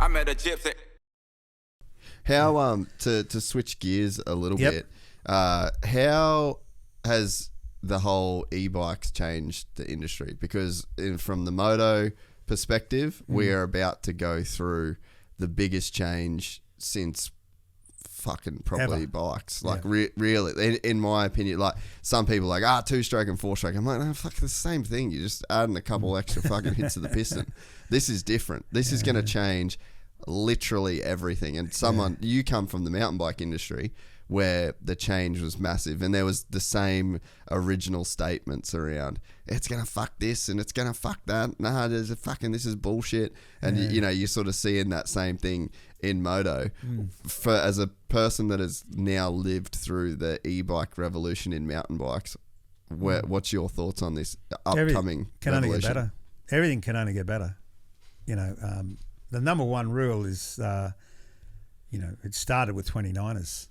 I met a gypsy. How to switch gears a little bit, how has the whole e-bikes changed the industry? Because from the moto perspective, we are about to go through the biggest change since fucking probably bikes. Like really, in my opinion, like some people are like, 2-stroke and 4-stroke. I'm like, no, fuck, the same thing. You're just adding a couple extra fucking hits to the piston. This is different. This is going to change literally everything. And you come from the mountain bike industry where the change was massive, and there was the same original statements around it's gonna fuck this and it's gonna fuck that. Nah, there's a fucking, this is bullshit. And you're sort of seeing that same thing in moto. As a person that has now lived through the e-bike revolution in mountain bikes, what's your thoughts on this upcoming can revolution? only get better. Everything can only get better. The number one rule is, it started with 29ers.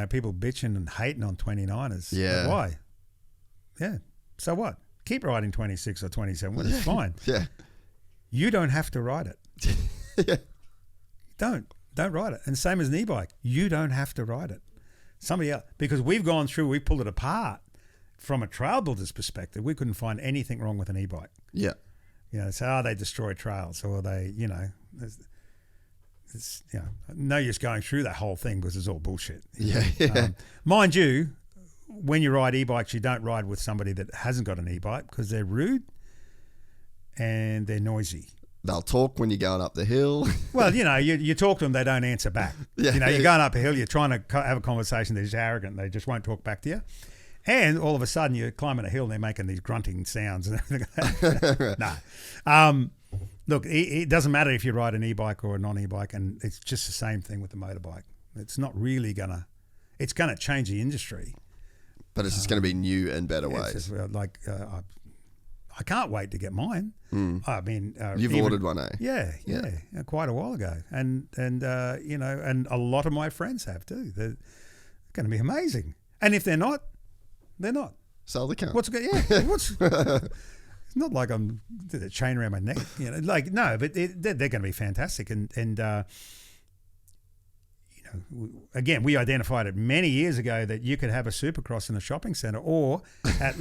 People bitching and hating on 29ers. Yeah. But why? Yeah. So what? Keep riding 26 or 27. Well, it's fine. Yeah. You don't have to ride it. Yeah. Don't ride it. And same as an e-bike. You don't have to ride it. Somebody else. Because we pulled it apart from a trail builder's perspective. We couldn't find anything wrong with an e-bike. Yeah. They destroy trails, or they, it's no use going through that whole thing because it's all bullshit. Mind you, when you ride e-bikes, you don't ride with somebody that hasn't got an e-bike because they're rude and they're noisy. They'll talk when you're going up the hill. Well, you talk to them, they don't answer back. You're going up a hill, you're trying to have a conversation, they're just arrogant, they just won't talk back to you. And all of a sudden you're climbing a hill and they're making these grunting sounds and everything. No. Look, it doesn't matter if you ride an e-bike or a non-e-bike, and it's just the same thing with the motorbike. It's not really it's going to change the industry. But it's just going to be new and better ways. I can't wait to get mine. I mean, you've ordered one, eh? Yeah, quite a while ago, and and a lot of my friends have too. They're going to be amazing. And if they're not, they're not. Sell the car. What's it's not like I'm did a chain around my neck, no, but they're going to be fantastic. And again, we identified it many years ago that you could have a supercross in a shopping centre or at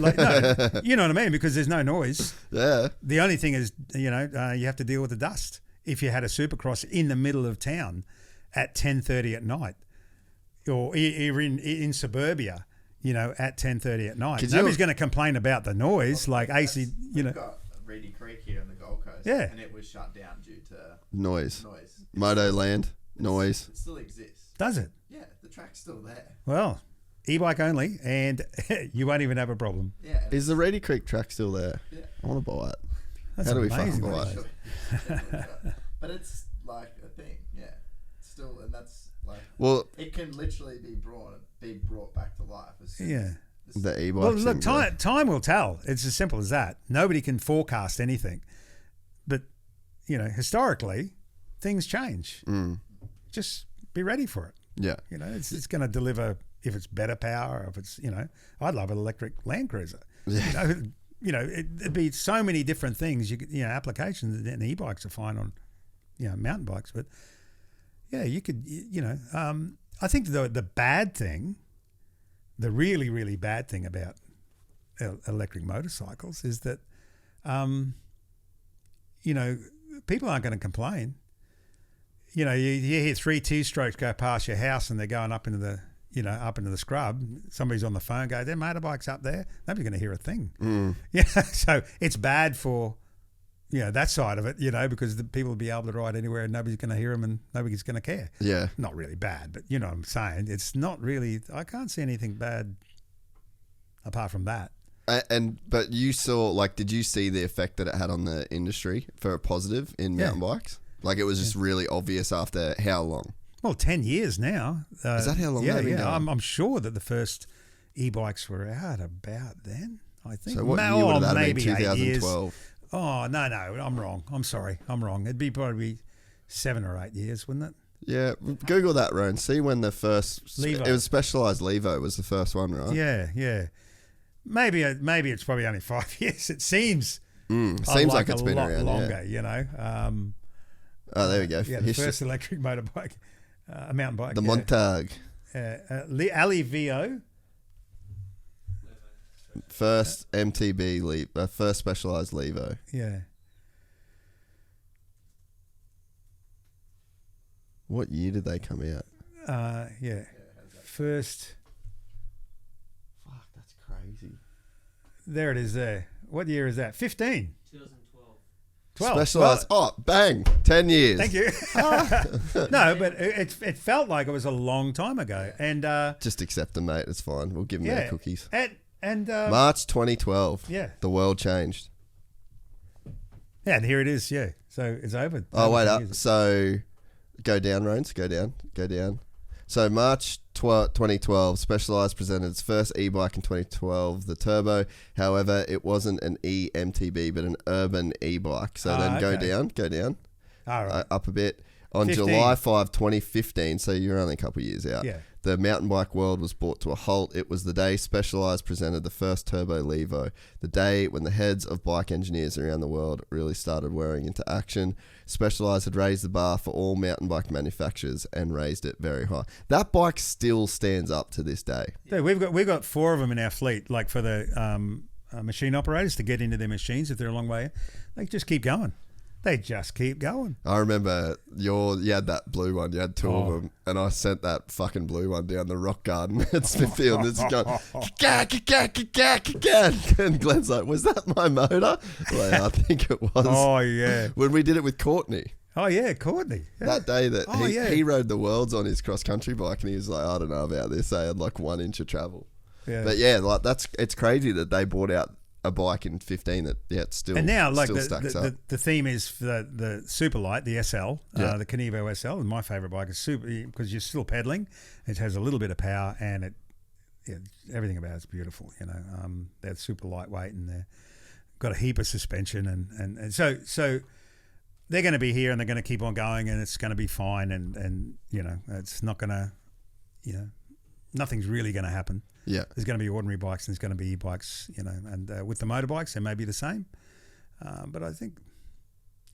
you know what I mean, because there's no noise. Yeah. The only thing is, you have to deal with the dust. If you had a supercross in the middle of town at 10:30 at night, or in suburbia, at 10:30 at night, nobody's going to complain about the noise like AC. We've got Reedy Creek here on the Gold Coast, and it was shut down due to noise. Moto land noise. It still exists. Does it? Yeah, the track's still there. Well, e-bike only, and you won't even have a problem. Yeah. Is the Reedy Creek track still there? Yeah. I want to buy it. That's How do we amazing, fucking buy it? But it's like a thing, still, and that's like, it can literally be brought back to life. The e-bike. Well, look, time will tell. It's as simple as that. Nobody can forecast anything, but historically, things change. Just be ready for it. Yeah. It's going to deliver, if it's better power, if it's, I'd love an electric Land Cruiser. Yeah. It'd be so many different things. Applications, and e-bikes are fine on, mountain bikes. But yeah, you could, I think the bad thing, the really, really bad thing about electric motorcycles is that, people aren't going to complain. You hear 3 2-strokes go past your house and they're going up into the scrub. Somebody's on the phone, goes, their motorbike's up there. Nobody's going to hear a thing. So it's bad for, that side of it, because the people will be able to ride anywhere and nobody's going to hear them and nobody's going to care. Yeah. Not really bad, but you know what I'm saying. It's not really, I can't see anything bad apart from that. But you saw, did you see the effect that it had on the industry for a positive in mountain bikes? Like it was just really obvious after how long? Well, 10 years now. Is that how long they've been going? I'm sure that the first e-bikes were out about then, I think. So what year would that have been, 2012? Oh, no, I'm wrong. I'm sorry. I'm wrong. It'd be probably 7 or 8 years, wouldn't it? Yeah. Google that, Roan. See when the first... Levo. It was Specialized Levo was the first one, right? Yeah. Maybe it's probably only 5 years. It seems... seems like it's been a lot around longer, Oh, there we go. Yeah, the first electric motorbike, a mountain bike. The Montag. Ali VO. First MTB first specialized Levo. Yeah. What year did they come out? Yeah. First. Fuck, that's crazy. There it is there. What year is that? 15. 2012. 12. Specialized. Well, bang. 10 years. Thank you. No, but it felt like it was a long time ago. And just accept them, mate. It's fine. We'll give them their cookies. And March 2012. Yeah. The world changed. Yeah, and here it is. Yeah. So it's over. Oh, wait up. So go down, Rones. Go down. So March 2012, Specialized presented its first e-bike in 2012, the Turbo. However, it wasn't an e-MTB, but an urban e-bike. So then go down. All right. Up a bit. On 15. July 5, 2015, so you're only a couple of years out, Yeah. the mountain bike world was brought to a halt. It was the day Specialized presented the first Turbo Levo, the day when the heads of bike engineers around the world really started wearing into action. Specialized had raised the bar for all mountain bike manufacturers and raised it very high. That bike still stands up to this day. Dude, we've got 4 of them in our fleet, like for the machine operators to get into their machines if they're a long way. They just keep going. They just keep going. I remember you had that blue one. You had 2 of them, and I sent that fucking blue one down the rock garden at Smithfield. And it's going, and Glenn's like, "Was that my motor?" Like, I think it was. Oh yeah. When we did it with Courtney. Oh yeah, Courtney. Yeah. That day that he rode the worlds on his cross country bike, and he was like, "I don't know about this." They had like 1 inch of travel. Yeah. But yeah, like it's crazy that they brought out a bike in 15 that it still and now like still stacks up. the theme is the super light, the SL, Yeah. the Kenevo SL, and my favorite bike is super because you're still pedaling. It has a little bit of power and everything about it's beautiful. You know, they're super lightweight and they've got a heap of suspension and so they're going to be here and they're going to keep on going and it's going to be fine and you know it's not going to nothing's really going to happen. Yeah. There's going to be ordinary bikes and there's going to be e-bikes, you know, and with the motorbikes, they may be the same. But I think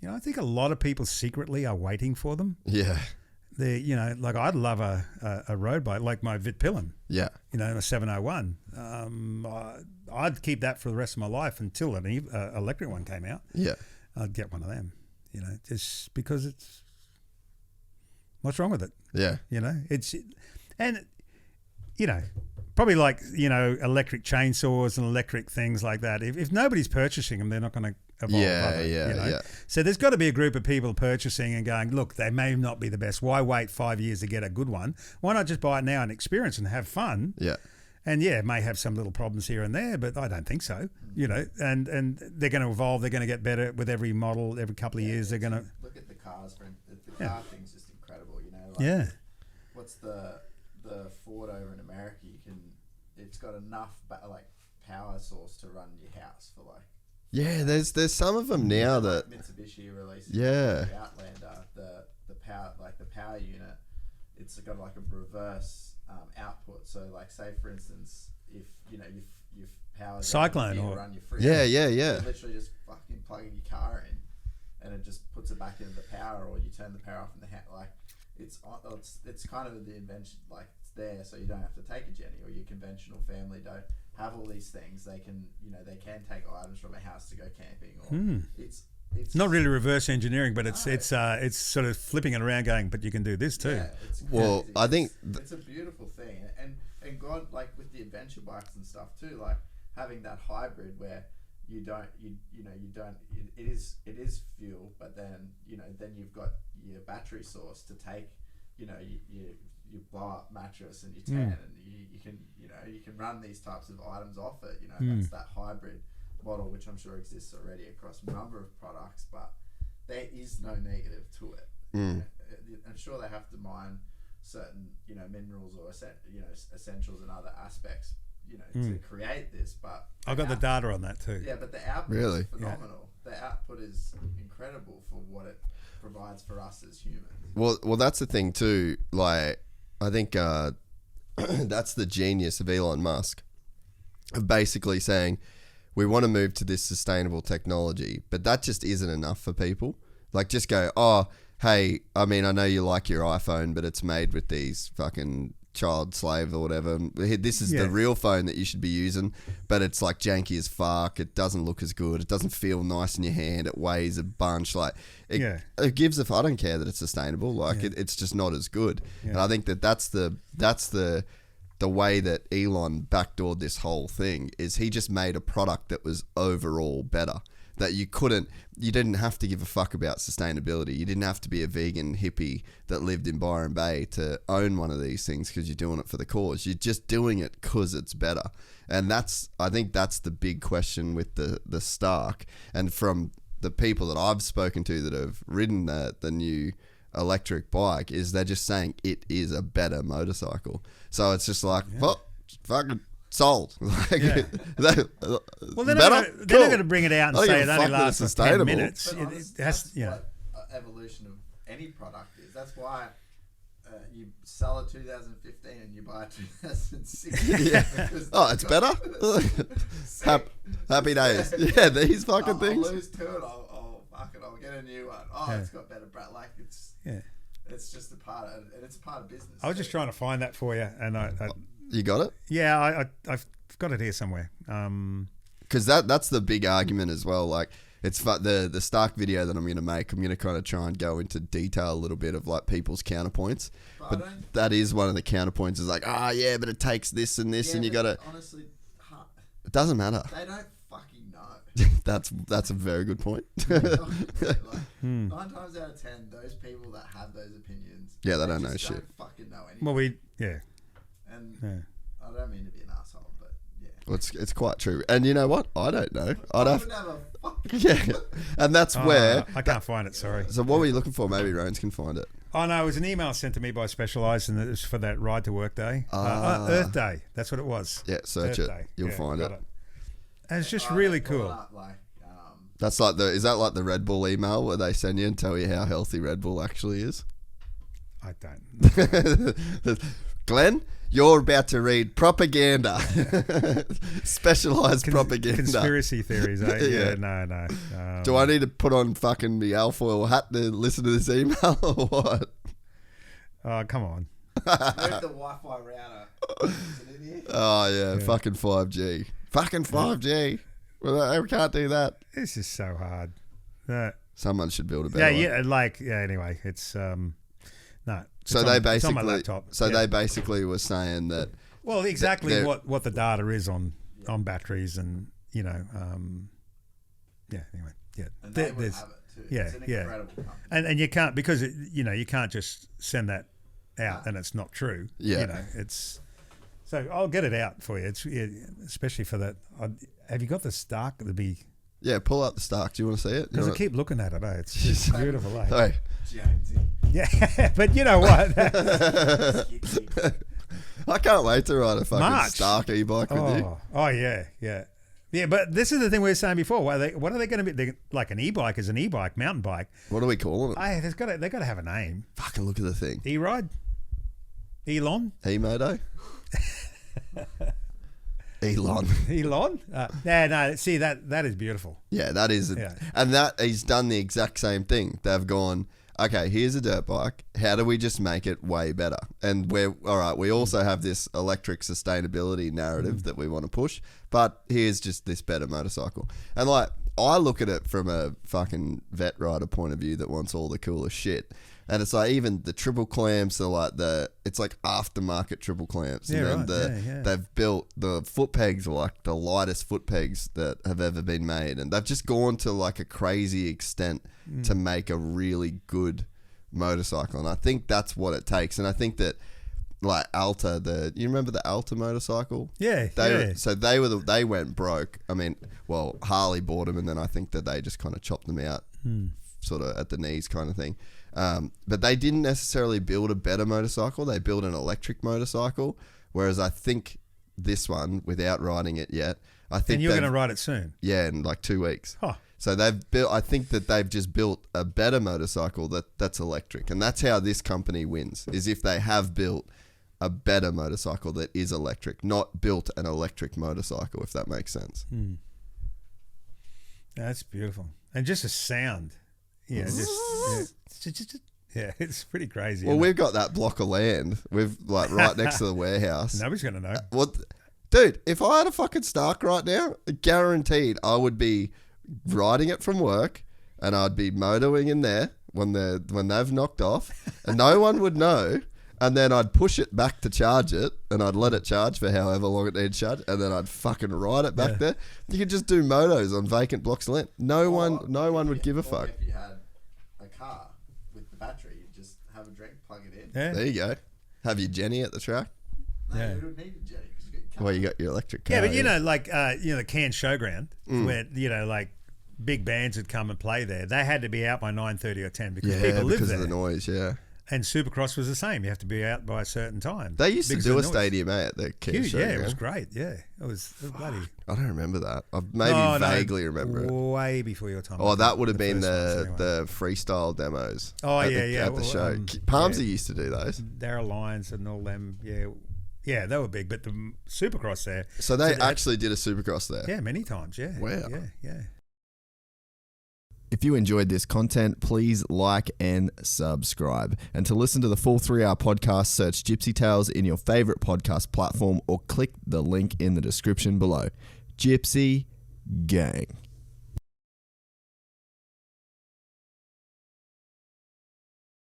a lot of people secretly are waiting for them. Yeah. Like I'd love a road bike, like my Vitpillen. Yeah. You know, a 701. I'd keep that for the rest of my life until an electric one came out. Yeah. I'd get one of them, you know, just because it's, what's wrong with it? Yeah. You know, probably like, electric chainsaws and electric things like that. If nobody's purchasing them, they're not going to evolve. Yeah. So there's got to be a group of people purchasing and going, look, they may not be the best. Why wait 5 years to get a good one? Why not just buy it now and experience and have fun? Yeah. And it may have some little problems here and there, but I don't think so. You know, and they're going to evolve. They're going to get better with every model. Every couple of years, they're going to look at the cars. The car thing's just incredible. You know, like, what's the Ford over in America? It's got enough power source to run your house for like. Yeah, there's some of them now that Mitsubishi releases. Yeah. The Outlander, the power unit. It's got like a reverse output. So like, say for instance, if you've power Cyclone or or run your fridge. Yeah. You literally just fucking plugging your car in, and it just puts it back into the power, or you turn the power off in the house. Like it's kind of the invention. Like it's there, so you don't have to take a Jenny, or your conventional family don't have all these things. They can take items from a house to go camping, or it's not really reverse engineering, but it's sort of flipping it around, going, but you can do this too. Yeah, it's well, crazy. I think it's a beautiful thing, and God, like with the adventure bikes and stuff too, like having that hybrid where it is fuel, but then you've got your battery source to take, you blow up mattress and your tent, and you can run these types of items off it. That's that hybrid model, which I'm sure exists already across a number of products, but there is no negative to it. I'm sure they have to mine certain minerals or essentials and other aspects to create this, but I've got the data on that too. Yeah, but the output Really? is phenomenal. The output is incredible for what it provides for us as humans. Well, that's the thing too. Like, I think that's the genius of Elon Musk, of basically saying we want to move to this sustainable technology, but that just isn't enough for people. Like, just go, hey, I mean, I know you like your iPhone, but it's made with these fucking child slave or whatever. This is the real phone that you should be using, but it's like janky as fuck. It doesn't look as good. It doesn't feel nice in your hand. It weighs a bunch. Like it gives I don't care that it's sustainable. Like it's just not as good. Yeah. And I think that's the way that Elon backdoored this whole thing is he just made a product that was overall better. That you didn't have to give a fuck about sustainability. You didn't have to be a vegan hippie that lived in Byron Bay to own one of these things because you're doing it for the cause. You're just doing it because it's better. And I think that's the big question with the Stark. And from the people that I've spoken to that have ridden the new electric bike is they're just saying it is a better motorcycle. So it's just like, well, fucking sold. Like, well, they're not going to bring it out and say it only lasts for 10 minutes. That's what evolution of any product is. That's why you sell a 2015 and you buy a 2016. Oh, it's better? Happy days. Yeah, these fucking things. I'll lose to it. I'll get a new one. Oh, it's got better brand. Like, it's just a part of, and it's a part of business. I was just trying to find that for you, and I you got it? Yeah, I've got it here somewhere. Because that's the big argument as well. Like, it's the Stark video that I'm going to make. I'm going to kind of try and go into detail a little bit of like people's counterpoints. But that is one of the counterpoints. Is like, yeah, but it takes this and this, and you got to. Honestly, it doesn't matter. They don't fucking know. That's a very good point. 9 times out of 10, those people that have those opinions, they don't know shit. Don't fucking know anything. Well, And I don't mean to be an asshole, but well, it's quite true. And you know what? I don't know. Yeah, and that's where I can't find it. Sorry. So what were you looking for? Maybe Rones can find it. Oh no, it was an email sent to me by Specialized, and it was for that Ride to Work Day, Earth Day. That's what it was. Yeah, search Earth it. Day. You'll find it. And it's just really cool. That's like is that like the Red Bull email where they send you and tell you how healthy Red Bull actually is? I don't. Glenn, you're about to read propaganda. Specialized propaganda. Conspiracy theories, eh? Yeah. No. Do I need to put on fucking the alfoil hat to listen to this email or what? Oh, come on. Move the Wi-Fi router. Is it in here? Oh, yeah. Fucking 5G. Fucking 5G. Well, we can't do that. This is so hard. Someone should build a better one. Anyway, it's... no. So they basically, they basically were saying that. Well, exactly what the data is on batteries, and anyway, And they would have it too. Yeah, it's an incredible company. And you can't because you can't just send that out and it's not true. Yeah, it's. So I'll get it out for you. It's especially for that. Have you got the Stark to be? Yeah, pull up the Stark. Do you want to see it? Because I keep looking at it. It's just beautiful. Hey. Yeah, but you know what? I can't wait to ride a fucking Stark e-bike with you. Oh yeah. But this is the thing we were saying before. What are they going to be? Like an e-bike is an e-bike, mountain bike. What are we calling it? Hey, they got to have a name. Fucking look at the thing. E-ride, Elon, E-moto. Elon. No. See that is beautiful. Yeah, that is, and that he's done the exact same thing. They've gone, okay, here's a dirt bike. How do we just make it way better? And we also have this electric sustainability narrative that we want to push, but here's just this better motorcycle. And like, I look at it from a fucking vet rider point of view that wants all the coolest shit. And it's like even the triple clamps are like it's like aftermarket triple clamps. Yeah, and then they've built the foot pegs are like the lightest foot pegs that have ever been made. And they've just gone to like a crazy extent to make a really good motorcycle. And I think that's what it takes. And I think that like Alta, you remember the Alta motorcycle? Yeah. So they went broke. I mean, well, Harley bought them and then I think that they just kind of chopped them out sort of at the knees kind of thing. But they didn't necessarily build a better motorcycle. They built an electric motorcycle. Whereas I think this one, without riding it yet, and you're going to ride it soon. Yeah, in like 2 weeks. Huh. So I think that they've just built a better motorcycle that's electric. And that's how this company wins, is if they have built a better motorcycle that is electric, not built an electric motorcycle, if that makes sense. That's beautiful. And just a sound. Yeah, it's pretty crazy. Well, we've got that block of land. We've like right next to the warehouse. Nobody's gonna know. What, dude? If I had a fucking Stark right now, guaranteed I would be riding it from work, and I'd be motoing in there when they've knocked off, and no one would know. And then I'd push it back to charge it, and I'd let it charge for however long it needs charge, and then I'd fucking ride it back there. You could just do motos on vacant blocks of land. No one would give a fuck. If you had a car with the battery, you just have a drink, plug it in. Yeah. There you go. Have your Jenny at the track. No, you don't need a jetty because you get your car. Well, you got your electric car. Yeah, but the Cairns Showground, where like big bands would come and play there. They had to be out by 9:30 or 10 because people live because there. of the noise. Yeah. And Supercross was the same. You have to be out by a certain time. They used to do a noise. stadium at the Cairns Huge, Showground. it was great. Yeah, it was bloody. I don't remember that. I maybe vaguely remember it. Way before your time. Oh, that would have been first ones the freestyle demos. Oh, at yeah. At the show. Palmsy used to do those. Daryl Lyons and all them. Yeah, they were big. But the Supercross there. So they actually did a Supercross there. Yeah, many times. Yeah. Wow. Yeah. If you enjoyed this content, please like and subscribe. And to listen to the full 3-hour podcast, search Gypsy Tales in your favorite podcast platform or click the link in the description below. Gypsy Gang.